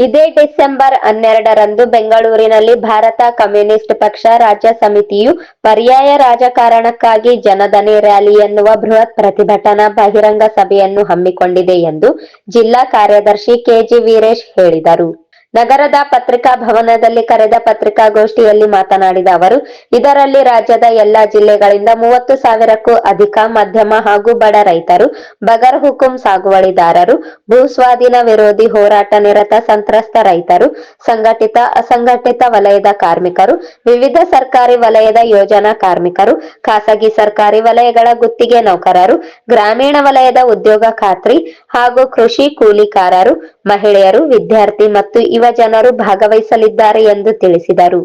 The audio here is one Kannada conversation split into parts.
ಇದೇ ಡಿಸೆಂಬರ್ 12ರಂದು ಬೆಂಗಳೂರಿನಲ್ಲಿ ಭಾರತ ಕಮ್ಯುನಿಸ್ಟ್ ಪಕ್ಷ ರಾಜ್ಯ ಸಮಿತಿಯು ಪರ್ಯಾಯ ರಾಜಕಾರಣಕ್ಕಾಗಿ ಜನಧನಿ ರ್ಯಾಲಿ ಎನ್ನುವ ಬೃಹತ್ ಪ್ರತಿಭಟನಾ ಬಹಿರಂಗ ಸಭೆಯನ್ನು ಹಮ್ಮಿಕೊಂಡಿದೆ ಎಂದು ಜಿಲ್ಲಾ ಕಾರ್ಯದರ್ಶಿ ಕೆಜಿ ವೀರೇಶ್ ಹೇಳಿದರು. ನಗರದ ಪತ್ರಿಕಾ ಭವನದಲ್ಲಿ ಕರೆದ ಪತ್ರಿಕಾಗೋಷ್ಠಿಯಲ್ಲಿ ಮಾತನಾಡಿದ ಅವರು, ಇದರಲ್ಲಿ ರಾಜ್ಯದ ಎಲ್ಲಾ ಜಿಲ್ಲೆಗಳಿಂದ 30,000ಕ್ಕೂ ಅಧಿಕ ಮಧ್ಯಮ ಹಾಗೂ ಬಡ ರೈತರು, ಬಗರ್ ಹುಕುಂ ಸಾಗುವಳಿದಾರರು, ಭೂ ಸ್ವಾಧೀನ ವಿರೋಧಿ ಹೋರಾಟ ನಿರತ ಸಂತ್ರಸ್ತ ರೈತರು, ಸಂಘಟಿತ ಅಸಂಘಟಿತ ವಲಯದ ಕಾರ್ಮಿಕರು, ವಿವಿಧ ಸರ್ಕಾರಿ ವಲಯದ ಯೋಜನಾ ಕಾರ್ಮಿಕರು, ಖಾಸಗಿ ಸರ್ಕಾರಿ ವಲಯಗಳ ಗುತ್ತಿಗೆ ನೌಕರರು, ಗ್ರಾಮೀಣ ವಲಯದ ಉದ್ಯೋಗ ಖಾತ್ರಿ ಹಾಗೂ ಕೃಷಿ ಕೂಲಿಕಾರರು, ಮಹಿಳೆಯರು, ವಿದ್ಯಾರ್ಥಿ ಮತ್ತು ಯುವ ಜನರು ಭಾಗವಹಿಸಲಿದ್ದಾರೆ ಎಂದು ತಿಳಿಸಿದರು.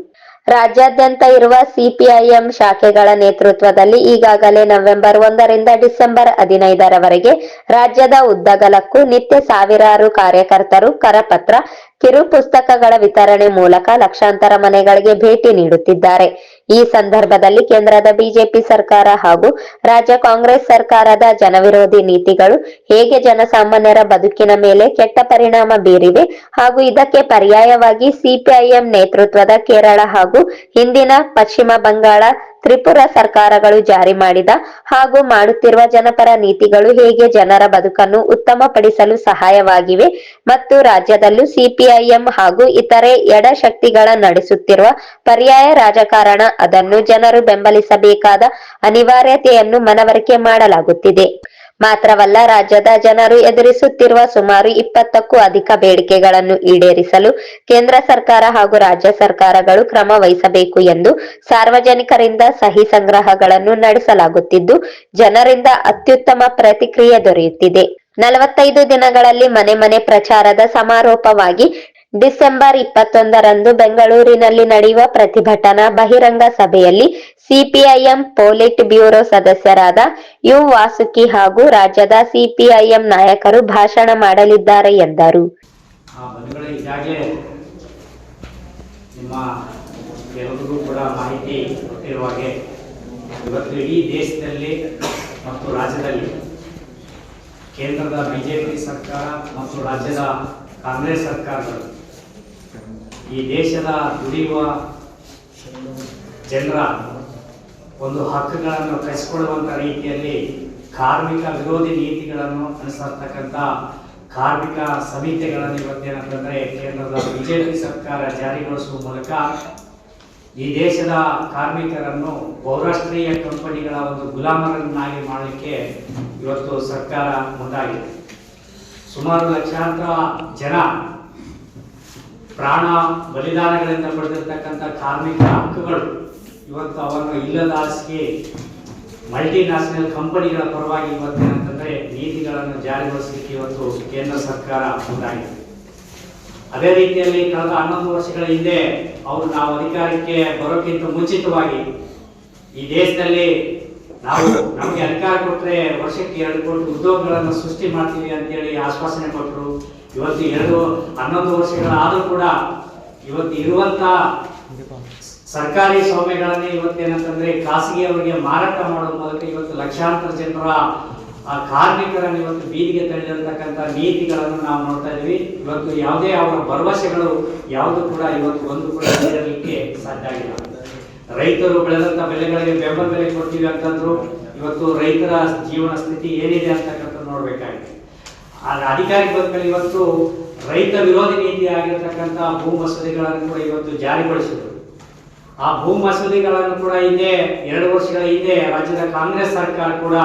ರಾಜ್ಯಾದ್ಯಂತ ಇರುವ ಸಿಪಿಐಎಂ ಶಾಖೆಗಳ ನೇತೃತ್ವದಲ್ಲಿ ಈಗಾಗಲೇ ನವೆಂಬರ್ 1ರಿಂದ ಡಿಸೆಂಬರ್ 15ರವರೆಗೆ ರಾಜ್ಯದ ಉದ್ದಗಲಕ್ಕೂ ನಿತ್ಯ ಸಾವಿರಾರು ಕಾರ್ಯಕರ್ತರು ಕರಪತ್ರ, ಕಿರು ಪುಸ್ತಕಗಳ ವಿತರಣೆ ಮೂಲಕ ಲಕ್ಷಾಂತರ ಮನೆಗಳಿಗೆ ಭೇಟಿ ನೀಡುತ್ತಿದ್ದಾರೆ. ಈ ಸಂದರ್ಭದಲ್ಲಿ ಕೇಂದ್ರದ ಬಿಜೆಪಿ ಸರ್ಕಾರ ಹಾಗೂ ರಾಜ್ಯ ಕಾಂಗ್ರೆಸ್ ಸರ್ಕಾರದ ಜನವಿರೋಧಿ ನೀತಿಗಳು ಹೇಗೆ ಜನಸಾಮಾನ್ಯರ ಬದುಕಿನ ಮೇಲೆ ಕೆಟ್ಟ ಪರಿಣಾಮ ಬೀರಿವೆ ಹಾಗೂ ಇದಕ್ಕೆ ಪರ್ಯಾಯವಾಗಿ ಸಿಪಿಐಎಂ ನೇತೃತ್ವದ ಕೇರಳ ಹಾಗೂ ಹಿಂದಿನ ಪಶ್ಚಿಮ ಬಂಗಾಳ, ತ್ರಿಪುರಾ ಸರ್ಕಾರಗಳು ಜಾರಿ ಮಾಡಿದ ಹಾಗೂ ಮಾಡುತ್ತಿರುವ ಜನಪರ ನೀತಿಗಳು ಹೇಗೆ ಜನರ ಬದುಕನ್ನು ಉತ್ತಮಪಡಿಸಲು ಸಹಾಯವಾಗಿವೆ ಮತ್ತು ರಾಜ್ಯದಲ್ಲೂ ಸಿಪಿಐಎಂ ಹಾಗೂ ಇತರೆ ಎಡ ಶಕ್ತಿಗಳ ನಡೆಸುತ್ತಿರುವ ಪರ್ಯಾಯ ರಾಜಕಾರಣ ಅದನ್ನು ಜನರು ಬೆಂಬಲಿಸಬೇಕಾದ ಅನಿವಾರ್ಯತೆಯನ್ನು ಮನವರಿಕೆ ಮಾಡಲಾಗುತ್ತಿದೆ. ಮಾತ್ರವಲ್ಲ, ರಾಜ್ಯದ ಜನರು ಎದುರಿಸುತ್ತಿರುವ ಸುಮಾರು 20ಕ್ಕೂ ಅಧಿಕ ಬೇಡಿಕೆಗಳನ್ನು ಈಡೇರಿಸಲು ಕೇಂದ್ರ ಸರ್ಕಾರ ಹಾಗೂ ರಾಜ್ಯ ಸರ್ಕಾರಗಳು ಕ್ರಮ ವಹಿಸಬೇಕು ಎಂದು ಸಾರ್ವಜನಿಕರಿಂದ ಸಹಿ ಸಂಗ್ರಹಗಳನ್ನು ನಡೆಸಲಾಗುತ್ತಿದ್ದು, ಜನರಿಂದ ಅತ್ಯುತ್ತಮ ಪ್ರತಿಕ್ರಿಯೆ ದೊರೆಯುತ್ತಿದೆ. 45 ದಿನಗಳಲ್ಲಿ ಮನೆ ಮನೆ ಪ್ರಚಾರದ ಸಮಾರೋಪವಾಗಿ ಡಿಸೆಂಬರ್ 21ರಂದು ಬೆಂಗಳೂರಿನಲ್ಲಿ ನಡೆಯುವ ಪ್ರತಿಭಟನಾ ಬಹಿರಂಗ ಸಭೆಯಲ್ಲಿ ಸಿಪಿಐಎಂ ಪೊಲಿಟ್ ಬ್ಯೂರೋ ಸದಸ್ಯರಾದ ಯು ವಾಸುಕಿ ಹಾಗೂ ರಾಜ್ಯದ ಸಿಪಿಐಎಂ ನಾಯಕರು ಭಾಷಣ ಮಾಡಲಿದ್ದಾರೆ ಎಂದರು. ಎಲ್ಲರಿಗೂ ಕೂಡ ಮಾಹಿತಿ ಗೊತ್ತಿರುವ ಹಾಗೆ ಇವತ್ತು ಇಡೀ ದೇಶದಲ್ಲಿ ಮತ್ತು ರಾಜ್ಯದಲ್ಲಿ ಕೇಂದ್ರದ ಬಿಜೆಪಿ ಸರ್ಕಾರ ಮತ್ತು ರಾಜ್ಯದ ಕಾಂಗ್ರೆಸ್ ಸರ್ಕಾರಗಳು ಈ ದೇಶದ ದುಡಿಯುವ ಜನರ ಒಂದು ಹಕ್ಕುಗಳನ್ನು ಕಸಿಕೊಳ್ಳುವಂಥ ರೀತಿಯಲ್ಲಿ ಕಾರ್ಮಿಕ ವಿರೋಧಿ ನೀತಿಗಳನ್ನು ಅನುಸರಿಸತಕ್ಕಂಥ ಕಾರ್ಮಿಕ ಸಮಿತಿಗಳನ್ನು ಇವತ್ತೇನಂತಂದರೆ ಕೇಂದ್ರದ ಬಿಜೆಪಿ ಸರ್ಕಾರ ಜಾರಿಗೊಳಿಸುವ ಮೂಲಕ ಈ ದೇಶದ ಕಾರ್ಮಿಕರನ್ನು ಬಹುರಾಷ್ಟ್ರೀಯ ಕಂಪನಿಗಳ ಒಂದು ಗುಲಾಮರನ್ನಾಗಿ ಮಾಡಲಿಕ್ಕೆ ಇವತ್ತು ಸರ್ಕಾರ ಮುಂದಾಗಿದೆ. ಸುಮಾರು ಲಕ್ಷಾಂತರ ಜನ ಪ್ರಾಣ ಬಲಿದಾನಗಳಿಂದ ಪಡೆದಿರ್ತಕ್ಕಂಥ ಕಾರ್ಮಿಕ ಹಕ್ಕುಗಳು ಇವತ್ತು ಅವನ್ನು ಇಲ್ಲದಾಸಿಗೆ ಮಲ್ಟಿನ್ಯಾಷನಲ್ ಕಂಪನಿಗಳ ಪರವಾಗಿ ಇವತ್ತೇನಂತಂದ್ರೆ ನೀತಿಗಳನ್ನು ಜಾರಿಗೊಳಿಸಲಿಕ್ಕೆ ಇವತ್ತು ಕೇಂದ್ರ ಸರ್ಕಾರ ಮುಂದಾಗಿದೆ. ಅದೇ ರೀತಿಯಲ್ಲಿ ಕಳೆದ 11 ವರ್ಷಗಳ ಹಿಂದೆ ನಾವು ಅಧಿಕಾರಕ್ಕೆ ಬರೋಕ್ಕಿಂತ ಮುಂಚಿತವಾಗಿ ಈ ದೇಶದಲ್ಲಿ ನಮಗೆ ಅಧಿಕಾರ ಕೊಟ್ಟರೆ ವರ್ಷಕ್ಕೆ 2 ಕೋಟಿ ಉದ್ಯೋಗಗಳನ್ನು ಸೃಷ್ಟಿ ಮಾಡ್ತೀವಿ ಅಂತೇಳಿ ಆಶ್ವಾಸನೆ ಕೊಟ್ಟರು. ಇವತ್ತು 11 ವರ್ಷಗಳಾದರೂ ಕೂಡ ಇವತ್ತು ಇರುವಂತ ಸರ್ಕಾರಿ ಸ್ವಾಮ್ಯಗಳನ್ನೇ ಇವತ್ತೇನಂತಂದ್ರೆ ಖಾಸಗಿಯವರಿಗೆ ಮಾರಾಟ ಮಾಡುವ ಮೂಲಕ ಇವತ್ತು ಲಕ್ಷಾಂತರ ಜನರ ಕಾರ್ಮಿಕರನ್ನು ಇವತ್ತು ಬೀದಿಗೆ ತಳ್ಳಿರತಕ್ಕಂಥ ನೀತಿಗಳನ್ನು ನಾವು ನೋಡ್ತಾ ಇದ್ವಿ. ಇವತ್ತು ಯಾವುದೇ ಅವರ ಭರವಸೆಗಳು ಯಾವುದು ಕೂಡ ಇವತ್ತು ಒಂದು ಕೂಡ ನೀಡಲಿಕ್ಕೆ ಸಾಧ್ಯ ಆಗಿಲ್ಲ. ರೈತರು ಬೆಳೆದಂತ ಬೆಳೆಗಳಿಗೆ ಬೆಂಬಲ ಬೆಲೆ ಕೊಡ್ತೀವಿ ಅಂತಂದ್ರು. ಇವತ್ತು ರೈತರ ಜೀವನ ಸ್ಥಿತಿ ಏನಿದೆ ಅಂತಕ್ಕಂಥ ನೋಡ್ಬೇಕಾಗಿದೆ. ಅಧಿಕಾರಕ್ಕೆ ಬಂದ್ಮೇಲೆ ಇವತ್ತು ರೈತ ವಿರೋಧಿ ನೀತಿ ಆಗಿರ್ತಕ್ಕಂಥ ಭೂ ಮಸೂದೆಗಳನ್ನು ಕೂಡ ಇವತ್ತು ಜಾರಿಗೊಳಿಸಿದ್ರು. ಆ ಭೂ ಮಸೂದೆಗಳನ್ನು ಕೂಡ ಹಿಂದೆ 2 ವರ್ಷಗಳ ಹಿಂದೆ ರಾಜ್ಯದ ಕಾಂಗ್ರೆಸ್ ಸರ್ಕಾರ ಕೂಡ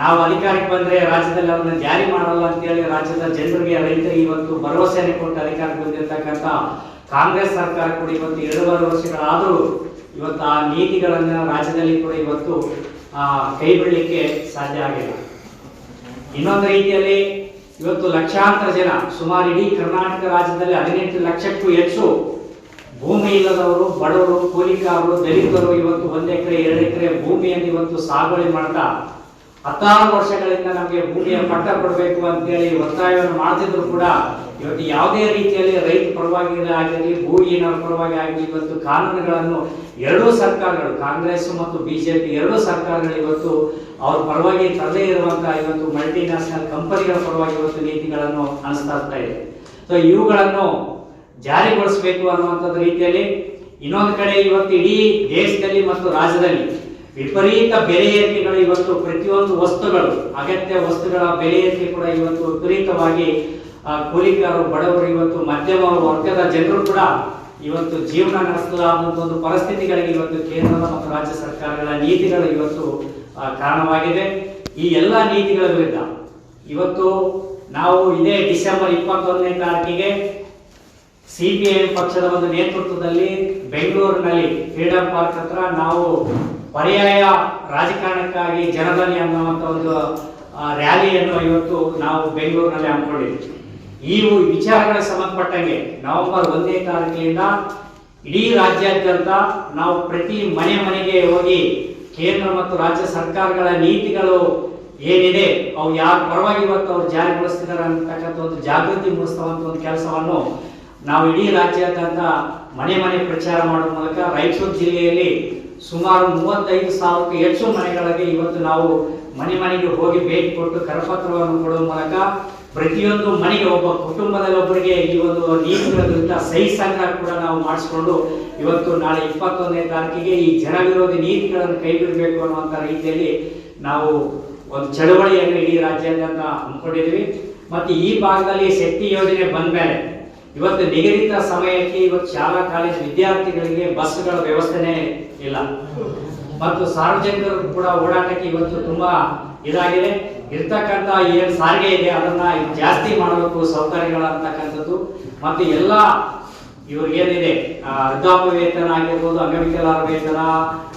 ನಾವು ಅಧಿಕಾರಕ್ಕೆ ಬಂದ್ರೆ ರಾಜ್ಯದಲ್ಲಿ ಅದನ್ನ ಜಾರಿ ಮಾಡಲ್ಲ ಅಂತೇಳಿ ರಾಜ್ಯದ ಜನರಿಗೆ ರೈತರಿಗೆ ಇವತ್ತು ಭರವಸೆಯನ್ನು ಕೊಟ್ಟು ಅಧಿಕಾರಕ್ಕೆ ಬಂದಿರತಕ್ಕಂಥ ಕಾಂಗ್ರೆಸ್ ಸರ್ಕಾರ ಕೂಡ ಇವತ್ತು 2.5 ವರ್ಷಗಳಾದರೂ ಇವತ್ತು ಆ ನೀತಿಗಳನ್ನ ರಾಜ್ಯದಲ್ಲಿ ಕೂಡ ಇವತ್ತು ಕೈ ಬಿಡಲಿಕ್ಕೆ ಸಾಧ್ಯ ಆಗಿಲ್ಲ. ಇನ್ನೊಂದು ರೀತಿಯಲ್ಲಿ ಇವತ್ತು ಲಕ್ಷಾಂತರ ಜನ, ಸುಮಾರು ಇಡೀ ಕರ್ನಾಟಕ ರಾಜ್ಯದಲ್ಲಿ 18 ಲಕ್ಷಕ್ಕೂ ಹೆಚ್ಚು ಭೂಮಿ ಇಲ್ಲದವರು, ಬಡವರು, ಕೂಲಿಕಾರರು, ದಲಿತರು ಇವತ್ತು 1 ಎಕರೆ 2 ಎಕರೆ ಭೂಮಿಯನ್ನು ಇವತ್ತು ಸಾಗುವಳಿ ಮಾಡ್ತಾ 16 ವರ್ಷಗಳಿಂದ ನಮಗೆ ಭೂಮಿಯ ಪಟ್ಟ ಕೊಡಬೇಕು ಅಂತೇಳಿ ಒತ್ತಾಯವನ್ನು ಮಾಡ್ತಿದ್ರು ಕೂಡ ಇವತ್ತು ಯಾವುದೇ ರೀತಿಯಲ್ಲಿ ರೈತ ಪರವಾಗಿ ಆಗಿರಲಿ, ಭೂಹೀನರ ಪರವಾಗಿ ಆಗಲಿ ಇವತ್ತು ಕಾನೂನುಗಳನ್ನು 2 ಸರ್ಕಾರಗಳು, ಕಾಂಗ್ರೆಸ್ ಮತ್ತು ಬಿಜೆಪಿ 2 ಸರ್ಕಾರಗಳು ಇವತ್ತು ಅವ್ರ ಪರವಾಗಿ ತರದೇ ಇರುವಂತಹ ಇವತ್ತು ಮಲ್ಟಿನ್ಯಾಷನಲ್ ಕಂಪನಿಗಳ ಪರವಾಗಿ ಇವತ್ತು ನೀತಿಗಳನ್ನು ಅನುಸರಿಸ್ತಾ ಇದೆ. ಸೊ ಇವುಗಳನ್ನು ಜಾರಿಗೊಳಿಸಬೇಕು ಅನ್ನುವಂಥದ್ದು ರೀತಿಯಲ್ಲಿ. ಇನ್ನೊಂದು ಕಡೆ ಇವತ್ತು ಇಡೀ ದೇಶದಲ್ಲಿ ಮತ್ತು ರಾಜ್ಯದಲ್ಲಿ ವಿಪರೀತ ಬೆಲೆ ಏರಿಕೆಗಳು, ಇವತ್ತು ಪ್ರತಿಯೊಂದು ವಸ್ತುಗಳು, ಅಗತ್ಯ ವಸ್ತುಗಳ ಬೆಲೆ ಏರಿಕೆ ಕೂಡ ಇವತ್ತು ವಿಪರೀತವಾಗಿ ಕೂಲಿಕಾರರು, ಬಡವರು, ಇವತ್ತು ಮಧ್ಯಮ ವರ್ಗದ ಜನರು ಕೂಡ ಇವತ್ತು ಜೀವನ ನಡೆಸಲಾದಂತ ಒಂದು ಪರಿಸ್ಥಿತಿಗಳಿಗೆ ಇವತ್ತು ಕೇಂದ್ರದ ಮತ್ತು ರಾಜ್ಯ ಸರ್ಕಾರಗಳ ನೀತಿಗಳು ಇವತ್ತು ಕಾರಣವಾಗಿದೆ. ಈ ಎಲ್ಲ ನೀತಿಗಳ ವಿರುದ್ಧ ಇವತ್ತು ನಾವು ಇದೇ ಡಿಸೆಂಬರ್ 21ನೇ ತಾರೀಕಿಗೆ ಸಿಪಿಐ ಪಕ್ಷದ ಒಂದು ನೇತೃತ್ವದಲ್ಲಿ ಬೆಂಗಳೂರಿನಲ್ಲಿ ಫ್ರೀಡಂ ಪಾರ್ಕ್ ಹತ್ರ ನಾವು ಪರ್ಯಾಯ ರಾಜಕಾರಣಕ್ಕಾಗಿ ಜನಧನಿ ಅನ್ನುವಂಥ ಒಂದು ರ್ಯಾಲಿಯನ್ನು ಇವತ್ತು ನಾವು ಬೆಂಗಳೂರಿನಲ್ಲಿ ಹಮ್ಮಿಕೊಂಡಿದ್ವಿ. ಈ ವಿಚಾರಗಳಿಗೆ ಸಂಬಂಧಪಟ್ಟಂಗೆ ನವೆಂಬರ್ 1ನೇ ತಾರೀಕಿನಿಂದ ಇಡೀ ರಾಜ್ಯಾದ್ಯಂತ ನಾವು ಪ್ರತಿ ಮನೆ ಮನೆಗೆ ಹೋಗಿ ಕೇಂದ್ರ ಮತ್ತು ರಾಜ್ಯ ಸರ್ಕಾರಗಳ ನೀತಿಗಳು ಏನಿದೆ ಅವು ಯಾರ ಪರವಾಗಿ ಇವತ್ತು ಅವ್ರು ಜಾರಿಗೊಳಿಸ್ತಿದ್ದಾರೆ ಅಂತಕ್ಕಂಥ ಒಂದು ಜಾಗೃತಿ ಮೂಡಿಸುವಂತ ಒಂದು ಕೆಲಸವನ್ನು ನಾವು ಇಡೀ ರಾಜ್ಯಾದ್ಯಂತ ಮನೆ ಮನೆ ಪ್ರಚಾರ ಮಾಡುವ ಮೂಲಕ ರಾಯಚೂರು ಜಿಲ್ಲೆಯಲ್ಲಿ ಸುಮಾರು 35,000ಕ್ಕೂ ಹೆಚ್ಚು ಮನೆಗಳಿಗೆ ಇವತ್ತು ನಾವು ಮನೆ ಮನೆಗೆ ಹೋಗಿ ಭೇಟಿ ಕೊಟ್ಟು ಕರಪತ್ರವನ್ನು ಕೊಡುವ ಮೂಲಕ ಪ್ರತಿಯೊಂದು ಮನೆಗೆ ಒಬ್ಬ ಕುಟುಂಬದಲ್ಲಿ ಒಬ್ಬರಿಗೆ ಈ ಒಂದು ನೀತಿಗಳ ವಿರುದ್ಧ ಸಹಿ ಸಂಗ್ರಹ ಕೂಡ ನಾವು ಮಾಡಿಸಿಕೊಂಡು ಇವತ್ತು ನಾಳೆ 21ನೇ ತಾರೀಕಿಗೆ ಈ ಜನ ವಿರೋಧಿ ನೀತಿಗಳನ್ನು ಕೈಬಿಡಬೇಕು ಅನ್ನುವಂಥ ರೀತಿಯಲ್ಲಿ ನಾವು ಒಂದು ಚಳವಳಿಯನ್ನು ಇಡೀ ರಾಜ್ಯಾದ್ಯಂತ ಹಮ್ಮಿಕೊಂಡಿದ್ವಿ. ಮತ್ತು ಈ ಭಾಗದಲ್ಲಿ ಶಕ್ತಿ ಯೋಜನೆ ಬಂದ ಮೇಲೆ ಇವತ್ತು ನಿಗದಿತ ಸಮಯಕ್ಕೆ ಇವತ್ತು ಶಾಲಾ ಕಾಲೇಜು ವಿದ್ಯಾರ್ಥಿಗಳಿಗೆ ಬಸ್ಗಳ ವ್ಯವಸ್ಥೆನೇ ಇಲ್ಲ ಮತ್ತು ಸಾರ್ವಜನಿಕರು ಕೂಡ ಓಡಾಟಕ್ಕೆ ಇವತ್ತು ತುಂಬಾ ಇದಾಗಿದೆ. ಇರ್ತಕ್ಕಂಥ ಏನು ಸಾರಿಗೆ ಇದೆ ಅದನ್ನ ಜಾಸ್ತಿ ಮಾಡಬೇಕು, ಸೌಕರ್ಯಗಳಂತಕ್ಕಂಥದ್ದು. ಮತ್ತು ಎಲ್ಲ ಇವ್ರಿಗೇನಿದೆ ವೃದ್ಧಾಪ್ಯ ವೇತನ ಆಗಿರ್ಬೋದು, ಅಂಗವಿಕಲರ ವೇತನ,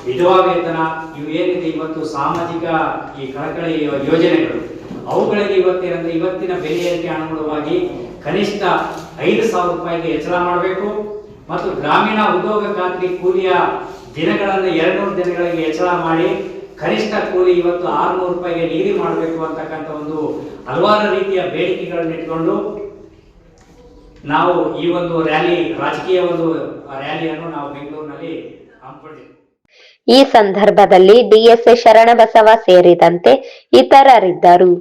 ವಿಧವಾ ವೇತನ, ಇವು ಏನಿದೆ ಇವತ್ತು ಸಾಮಾಜಿಕ ಈ ಕಳಕಳಿ ಯೋಜನೆಗಳು, ಅವುಗಳಿಗೆ ಇವತ್ತೇನಂದ್ರೆ ಇವತ್ತಿನ ಬೆಲೆ ಏರಿಕೆ ಅನುಗುಣವಾಗಿ ಕನಿಷ್ಠ 5,000 ರೂಪಾಯಿಗೆ ಹೆಚ್ಚಳ ಮಾಡಬೇಕು. ಮತ್ತು ಗ್ರಾಮೀಣ ಉದ್ಯೋಗ ಖಾತ್ರಿ ಕೂಲಿಯ ದಿನಗಳನ್ನು 200 ದಿನಗಳಿಗೆ ಹೆಚ್ಚಳ ಮಾಡಿ ಕನಿಷ್ಠ ಕೂಲಿ ಇವತ್ತು 600 ರೂಪಾಯಿಗೆ ನಿಗದಿ ಮಾಡಬೇಕು ಅಂತಕ್ಕಂಥ ಒಂದು ಹಲವಾರು ರೀತಿಯ ಬೇಡಿಕೆಗಳನ್ನು ಇಟ್ಕೊಂಡು ನಾವು ಈ ಒಂದು ರಾಜಕೀಯ ಒಂದು ರ್ಯಾಲಿಯನ್ನು ನಾವು ಬೆಂಗಳೂರಿನಲ್ಲಿ ಹಮ್ಮಿಕೊಂಡಿದ್ದೇವೆ. ಈ ಸಂದರ್ಭದಲ್ಲಿ ಡಿಎಸ್ ಶರಣಬಸವ ಸೇರಿದಂತೆ ಇತರರಿದ್ದರು.